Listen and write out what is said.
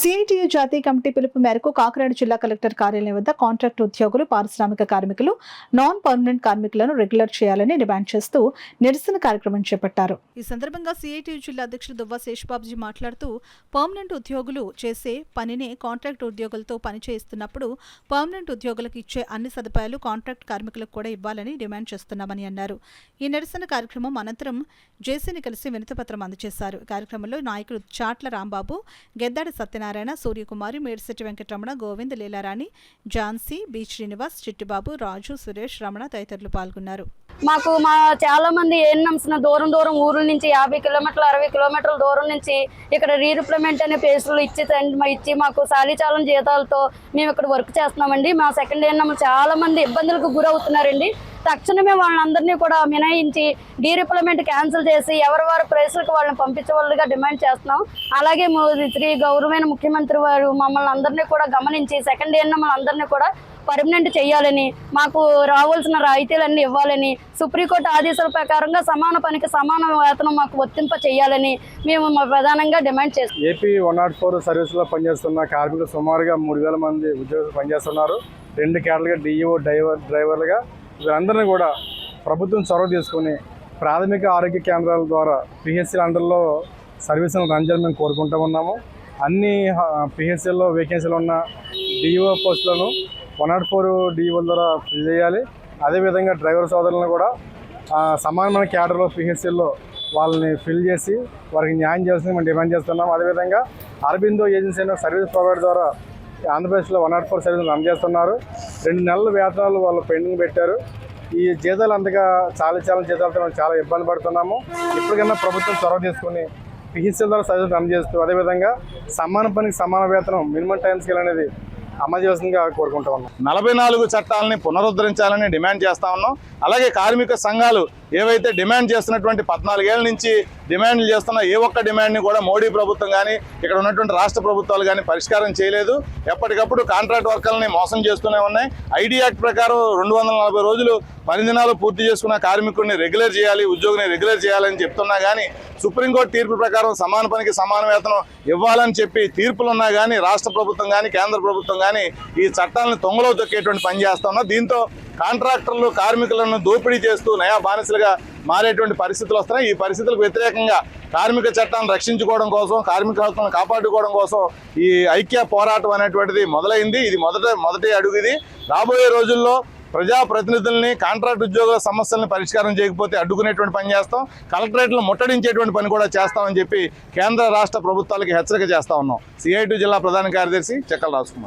CITU జాతీయ committee పిలుపు మేరకు కాకినాడ జిల్లా కలెక్టర్ కార్యాలయం వద్ద కాంట్రాక్ట్ ఉద్యోగులు, పారిశ్రామిక కార్మికులు, నాన్ పర్మనెంట్ కార్మికులను రెగ్యులర్ చేయాలని డిమాండ్ చేస్తూ నిరసన కార్యక్రమం చేపట్టారు. ఈ సందర్భంగా సిఐటియు జిల్లా అధ్యక్షుడు దువ్వ శేషబాబుజీ మాట్లాడుతూ, పర్మనెంట్ ఉద్యోగులు చేసే పనినే కాంట్రాక్ట్ ఉద్యోగులతో పని చేయిస్తున్నప్పుడు పర్మనెంట్ ఉద్యోగులకు ఇచ్చే అన్ని సదుపాయాలు కాంట్రాక్ట్ కార్మికులకు కూడా ఇవ్వాలని డిమాండ్ చేస్తున్నామని అన్నారు. ఈ నిరసన కార్యక్రమం అనంతరం జేసీని కలిసి వినతిపత్రం అందజేశారు. కార్యక్రమంలో నాయకులు చాట్ల రాంబాబు, గెద్దాడి సత్యనారాయణ, సూర్యకుమారి, మేడిశెట్టి వెంకటరమణ, గోవింద్, లీలారాణి, ఝాన్సీ, బి శ్రీనివాస్, చిట్టిబాబు, రాజు, సురేష్, రమణ తదితరులు పాల్గొన్నారు. మాకు చాలా మంది ఏఎన్ఎంస్ దూరం ఊర్ల నుంచి 50 కిలోమీటర్లు 60 కిలోమీటర్ల దూరం నుంచి ఇక్కడ రీరిప్లేమెంట్ అనే పేసులు ఇచ్చి మాకు సాలీచాలం జీతాలతో మేము ఇక్కడ వర్క్ చేస్తున్నామండి. మా సెకండ్ ఏఎన్ఎం చాలా మంది ఇబ్బందులకు గురవుతున్నారండి. తక్షణమే వాళ్ళందరినీ కూడా మినహాయించి డీరిప్లేమెంట్ క్యాన్సిల్ చేసి ఎవరి వారి ప్లేసులకు వాళ్ళని పంపించవలసిగా డిమాండ్ చేస్తున్నాం. అలాగే శ్రీ గౌరవమైన ముఖ్యమంత్రి వారు మమ్మల్ని అందరినీ కూడా గమనించి సెకండ్ ఏఎన్ఎం అందరినీ కూడా పర్మనెంట్ చేయాలని, మాకు రావాల్సిన రాయితీలన్నీ ఇవ్వాలని, సుప్రీంకోర్టు ఆదేశాల ప్రకారంగా సమాన పనికి సమాన వేతనం మాకు వర్తింప చేయాలని మేము ప్రధానంగా డిమాండ్ చేస్తాం. ఏపీ 104 సర్వీసులో పనిచేస్తున్న కార్మికులు సుమారుగా 3000 మంది ఉద్యోగులు పనిచేస్తున్నారు. 2 కేటర్లుగా డిఈఓ, డ్రైవర్లుగా వీరందరినీ కూడా ప్రభుత్వం చొరవ తీసుకుని ప్రాథమిక ఆరోగ్య కేంద్రాల ద్వారా పిహెచ్సిల అండర్లో సర్వీసులను రన్ చేయాలని మేము కోరుకుంటూ ఉన్నాము. అన్ని పిహెచ్సిల్లో వేకెన్సీలు ఉన్న డిఈఓ పోస్టులను 104 డిఈఓల ద్వారా ఫిల్ చేయాలి. అదేవిధంగా డ్రైవర్ సోదరులను కూడా సమానమైన క్యాడర్లో పిహెచ్సిల్లో వాళ్ళని ఫిల్ చేసి వారికి న్యాయం చేయాల్సింది మేము డిమాండ్ చేస్తున్నాం. అదేవిధంగా అరబిందో ఏజెన్సీ అనే సర్వీస్ ప్రొవైడర్ ద్వారా ఆంధ్రప్రదేశ్లో 104 సర్వీసులు రన్ చేస్తున్నారు. 2 నెలల వేతనాలు వాళ్ళు పెండింగ్ పెట్టారు. ఈ జీతాలు అంతగా చాలా జీతాలతో మేము చాలా ఇబ్బంది పడుతున్నాము. ఇప్పటికైనా ప్రభుత్వం చొరవ తీసుకుని పిహెచ్సిల ద్వారా సర్వీసులు రన్ చేస్తూ అదేవిధంగా సమాన పనికి సమాన వేతనం మినిమం టైం స్కేల్ అనేది అమలు చేస్తుందిగా కోరుకుంటా ఉన్నాం. 44 చట్టాలని పునరుద్ధరించాలని డిమాండ్ చేస్తా ఉన్నాం. అలాగే కార్మిక సంఘాలు ఏవైతే డిమాండ్ చేస్తున్నటువంటి 14 ఏళ్ల నుంచి డిమాండ్లు చేస్తున్న ఏ ఒక్క డిమాండ్ని కూడా మోడీ ప్రభుత్వం కానీ ఇక్కడ ఉన్నటువంటి రాష్ట్ర ప్రభుత్వాలు కానీ పరిష్కారం చేయలేదు. ఎప్పటికప్పుడు కాంట్రాక్ట్ వర్కర్లని మోసం చేస్తూనే ఉన్నాయి. ఐడి యాక్ట్ ప్రకారం 240 రోజులు పని దినాలు పూర్తి చేసుకున్న కార్మికుడిని రెగ్యులర్ చేయాలి, ఉద్యోగిని రెగ్యులర్ చేయాలని చెప్తున్నా కానీ సుప్రీంకోర్టు తీర్పు ప్రకారం సమాన పనికి సమాన వేతనం ఇవ్వాలని చెప్పి తీర్పులున్నా కానీ రాష్ట్ర ప్రభుత్వం కానీ కేంద్ర ప్రభుత్వం కానీ ఈ చట్టాలను తొంగలో తొక్కేటువంటి పని చేస్తా ఉన్నా. దీంతో కాంట్రాక్టర్లు కార్మికులను దోపిడీ చేస్తూ నయా బానిసలుగా మారేటువంటి పరిస్థితులు వస్తున్నాయి. ఈ పరిస్థితులకు వ్యతిరేకంగా కార్మిక చట్టాన్ని రక్షించుకోవడం కోసం, కార్మిక హక్కులను కాపాడుకోవడం కోసం ఈ ఐక్య పోరాటం అనేటువంటిది మొదలైంది. ఇది మొదటి అడుగు. ఇది రాబోయే రోజుల్లో ప్రజాప్రతినిధుల్ని కాంట్రాక్ట్ ఉద్యోగుల సమస్యలను పరిష్కారం చేయకపోతే అడ్డుకునేటువంటి పని చేస్తాం. కలెక్టరేట్లు ముట్టడించేటువంటి పని కూడా చేస్తామని చెప్పి కేంద్ర రాష్ట్ర ప్రభుత్వాలకి హెచ్చరిక చేస్తా ఉన్నాం. సిఐటియు జిల్లా ప్రధాన కార్యదర్శి చెక్కల రాజకుమార్.